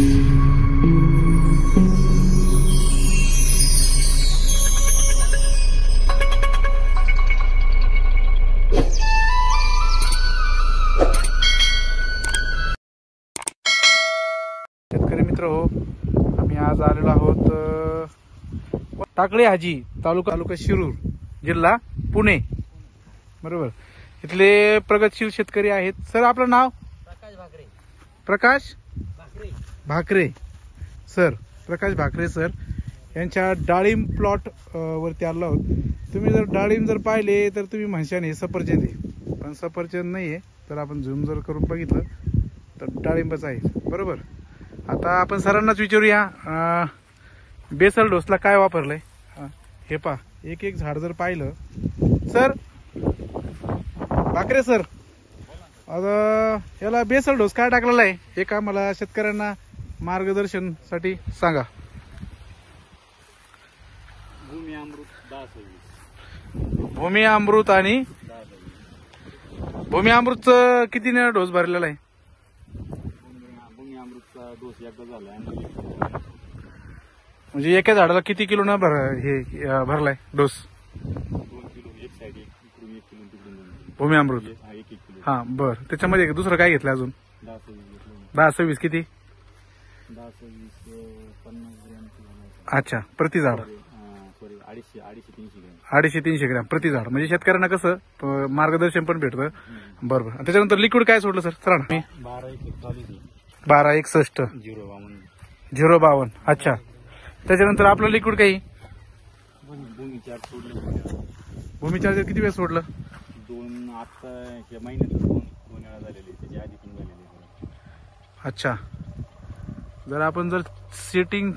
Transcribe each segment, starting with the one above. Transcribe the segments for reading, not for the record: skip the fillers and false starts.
शेतकरी मित्र हो, आम्ही आज आलेलो आहोत टाकळी हाजी तालुका शिरूर जिल्हा पुणे, बरोबर. इथले प्रगतशील शेतकरी आहेत. सर आपलं नाव? प्रकाश भाकरे सर. प्रकाश भाकरे सर यांच्या डाळिंब प्लॉट वरती आलो आहोत. तुम्ही जर डाळिंब जर पाहिले तर तुम्ही म्हणशान हे सफरचंद आहे, पण सफरचंद नाहीये. तर आपण झूम जर करून बघितलं तर डाळिंबच आहे, बरोबर. आता आपण सरांनाच विचारूया बेसल डोसला काय वापरलंय. हे पा एक एक झाड जर पाहिलं सर, भाकरे सर, याला बेसल डोस काय टाकलेला आहे हे का मला शेतकऱ्यांना मार्गदर्शन साठी सांगा. भूमी अमृत आणि भूमी अमृत किती डोस भरलेला आहे? भूमी अमृतचा डोस एकदा झाला. म्हणजे एका झाडाला किती किलो न भरलाय डोस? 2 किलो एक साइड, इकडून 1 किलो तिकडून भूमी अमृत. 1 किलो. हा बर. त्याच्यामध्ये दुसरं काय घेतलं अजून? 10-20 किती? 10-20 50 ग्रॅम. अच्छा, प्रति झाड? Sorry 250-300 gram. 250-300 ग्रॅम प्रति झाड. म्हणजे शेतकऱ्यांना कसं मार्गदर्शन पण भेटतं. बरोबर. त्याच्यानंतर लिक्विड काय सोडलं सर? चला ना. 12-61 052. अच्छा, त्याच्यानंतर आपलं लिक्विड काही भूमी चार्जर किती वेळ सोडलं? 2 आता या महिन्यात 2 वेळा झालेले, त्याच्या आधी पण झालेले. अच्छा, जर आपण जर सेटिंग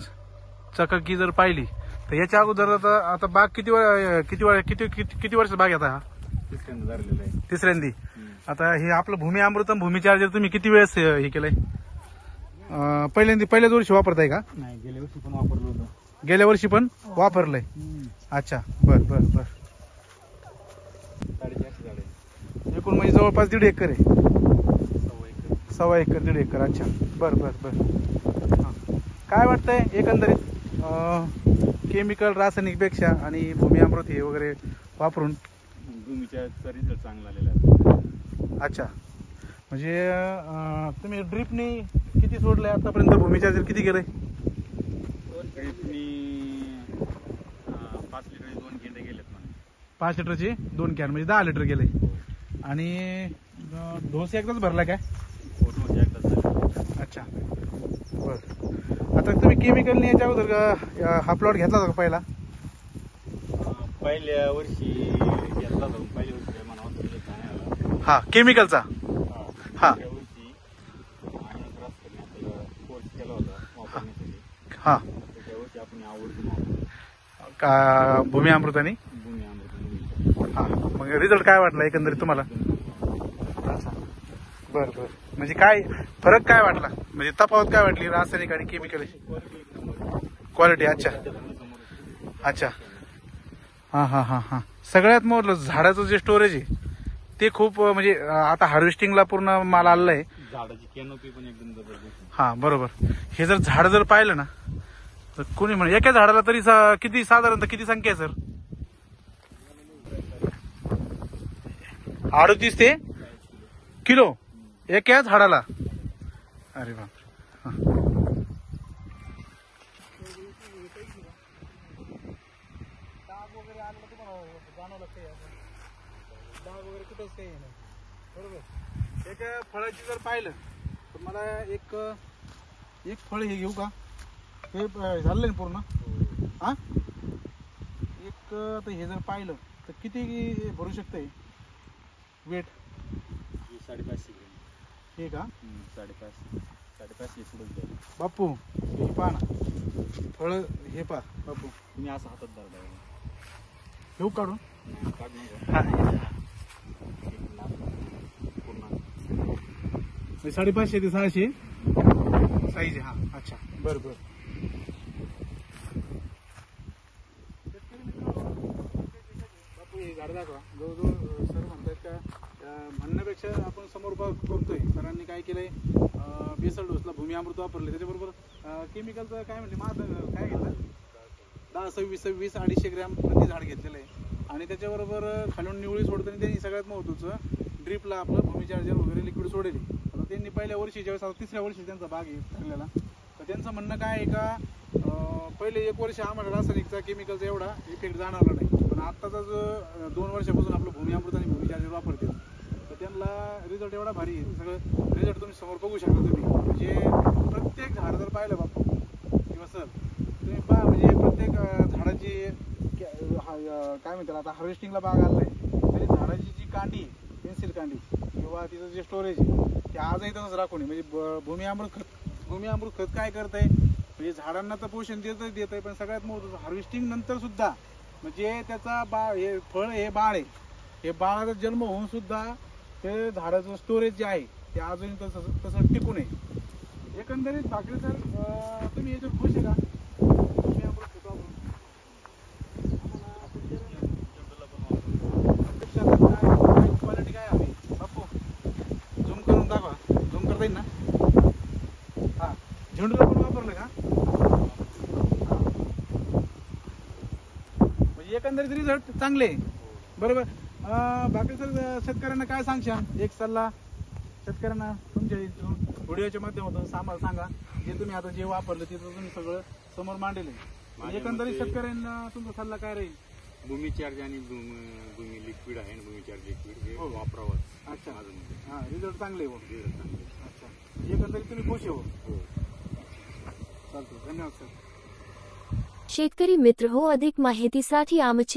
चकाकी जर पाहिली तर याच्या अगोदर आता बाग किती वर्ष बाग येतात? हा तिसऱ्यांदा झालेला आहे. तिसऱ्यांदी. आता हे आपलं भूमी अमृत भूमी चार्जर तुम्ही किती वेळेस हे केलंय? पहिल्याच वर्षी वापरताय का? नाही, गेल्या वर्षी पण वापरलं होतं. गेल्या वर्षी पण वापरलंय. अच्छा, बर बर बर. 450 झाड आहे एकूण म्हणजे जवळपास 1.5 एकर आहे. 1.25 एकर 1.5 एकर. अच्छा, बर बर बर. काय वाटतंय एकंदरीत केमिकल रासायनिक पेक्षा आणि भूमी अमृत हे वगैरे वापरून भूमीचा रिझल्ट चांगला आलेला आहे. अच्छा, म्हणजे तुम्ही ड्रिपनी किती सोडलंय आतापर्यंत? भूमी चार्जर किती गेलंय? ड्रिपनी 5 लिटर 2 कॅन गेलेत मला. 5 लिटरचे 2 कॅन म्हणजे 10 लिटर गेले. आणि डोस एकदाच भरला काय? डोस एकदाच झाला. अच्छा, बर. आता तुम्ही केमिकलने याच्या अगोदर हा प्लॉट घेतला होता का पहिला? पहिल्या वर्षी घेतला होता. पहिल्या वर्षी काय म्हणा हा केमिकलचा. हा हा का भूमी अमृत आणि हा. मग रिझल्ट काय वाटला एकंदरीत तुम्हाला? बर बर. म्हणजे काय फरक काय वाटला, म्हणजे तफावत काय वाटली रासायनिक आणि केमिकल क्वालिटी? अच्छा अच्छा. हा हा हा हा. सगळ्यात महत्त्वाचं झाडाचं जे स्टोरेज आहे ते खूप, म्हणजे आता हार्वेस्टिंगला पूर्ण माल आलेला आहे. झाडाची कॅनोपी पण एकदम जबरदस्त. हा बरोबर. हे जर झाड जर पाहिलं ना तर कोणी म्हणे एका झाडाला तरी किती साधारणतः किती संख्या आहे सर? 38 ते किलो एका झाडाला. अरे बाप. बरोबर. एका फळाची जर पाहिलं तर मला एक फळ हे घेऊ का? हे झालं ना पूर्ण. हा एक. तर हे जर पाहिलं तर किती भरू शकतंय वेट? 550 ग्रॅम. हे का? 550 पुढे बापू. हे पहा ना फळ, हे पहा बापू. तुम्ही असं हातात धरता घेऊ काढून? काढून 550 ते 600 साईज. हा अच्छा, बर बर. बापू हे झाड दाखवा. जवळजवळ सर म्हणतात का म्हणण्यापेक्षा आपण समोर करतोय. सरांनी काय केलंय, बेसल डोसला भूमी अमृत वापरले, त्याच्याबरोबर केमिकलचं काय म्हणते माझं काय घेतलं 10-26-26 250 ग्रॅम प्रति झाड घेतलेलं आहे. आणि त्याच्याबरोबर खालून निवळी सोडताना त्यांनी सगळ्यात महत्त्वाचं ड्रीपला आपलं भूमी चार्जर वगैरे लिक्विड सोडेल. आता त्यांनी पहिल्या वर्षी ज्यावेळेस आता 3ऱ्या वर्षी त्यांचा भाग आहे ठरलेला, तर त्यांचं म्हणणं काय आहे का पहिले 1 वर्ष आम्हाला रासायनिकचा केमिकलचा एवढा इफेक्ट जाणवला नाही, पण आत्ताचा जो 2 वर्षापासून आपलं भूमी अमृत आणि भूमी चार्जर वापरते, तर त्यांना रिझल्ट एवढा भारी आहे. सगळं रिझल्ट तुम्ही समोर बघू शकता. तुम्ही म्हणजे प्रत्येक झाड जर पाहिलं बापू किंवा सर तुम्ही पहा, म्हणजे प्रत्येक झाडाची काय म्हणतात आता हार्वेस्टिंगला बाग आलाय तरी झाडाची जी कांडी पेन्सिल कांडी किंवा तिचं जे स्टोरेज आहे ते आजही तसंच राखून आहे. म्हणजे भूमी अमृत खत काय करत आहे, म्हणजे झाडांना तर पोषण देत आहे, पण सगळ्यात महत्त्वाचं हार्वेस्टिंग नंतर सुद्धा म्हणजे त्याचा हे फळ हे बाळ आहे, हे बाळाचा जन्म होऊन सुद्धा ते झाडाचं स्टोरेज जे आहे ते अजूनही तसं टिकून आहे. एकंदरीत भाकरी सर तुम्ही याच्यावर खुश आहे का? भूमी अमृत खत वापरून क्वालिटी काय आहे बापू? झूम करून दाखवा. झूम करता येईल ना? हा, झेंडूला पण वापरलं का? म्हणजे एकंदरीत रिझल्ट चांगले बरोबर. बाकी सर शेतकऱ्यांना काय सांगशाल, एक सल्ला शेतकऱ्यांना तुमच्या व्हिडिओच्या माध्यमातून सांगा, जे तुम्ही आता जे वापरलं ते तुम्ही सगळं समोर मांडले. एकंदरीत शेतकऱ्यांना तुमचा सल्ला काय राहील? भूमी चार्ज आणि भूमी लिक्विड आहे ना, भूमी चार्ज लिक्विड हे वापरावं. अच्छा, हा, रिझल्ट चांगले हो. रिझल्ट चांगले. अच्छा, एकंदरीत तुम्ही खुश हो. चालतो, धन्यवाद सर. शेतकरी मित्र हो, अधिक माहितीसाठी आमच्या